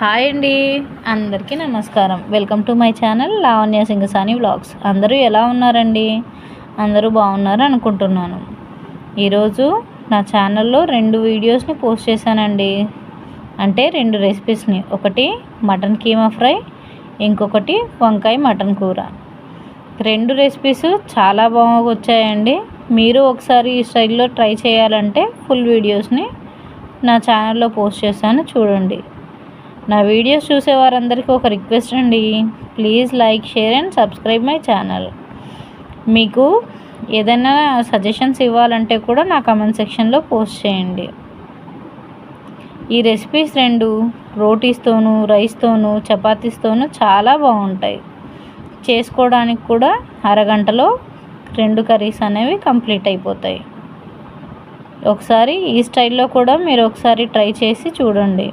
Hi అండి, అందరికీ నమస్కారం. Welcome to my channel Lavanya Singasani vlogs. అందరూ ఎలా ఉన్నారండి? అందరూ బాగున్నారు అనుకుంటున్నాను. ఈరోజు నా ఛానల్లో 2 వీడియోస్ని పోస్ట్ చేశానండి. అంటే 2 రెసిపీస్ని. ఒకటి మటన్ కీమా ఫ్రై, ఇంకొకటి వంకాయ మటన్ కూర. 2 రెసిపీస్ చాలా బాగా వచ్చాయండి. మీరు ఒకసారి ఈ స్టైల్లో ట్రై చేయాలంటే ఫుల్ వీడియోస్ని నా ఛానల్లో పోస్ట్ చేశాను, చూడండి. నా వీడియోస్ చూసే వారందరికీ ఒక రిక్వెస్ట్ అండి, please like, share and subscribe my channel. మీకు ఏదైనా సజెషన్స్ ఇవ్వాలంటే కూడా నా కామెంట్ సెక్షన్లో పోస్ట్ చేయండి. ఈ రెసిపీస్ 2 రోటీస్తోనూ, రైస్తోనూ, చపాతీస్తోనూ చాలా బాగుంటాయి. చేసుకోవడానికి కూడా అరగంటలో 2 కర్రీస్ అనేవి కంప్లీట్ అయిపోతాయి. ఒకసారి ఈ స్టైల్లో కూడా మీరు ఒకసారి ట్రై చేసి చూడండి.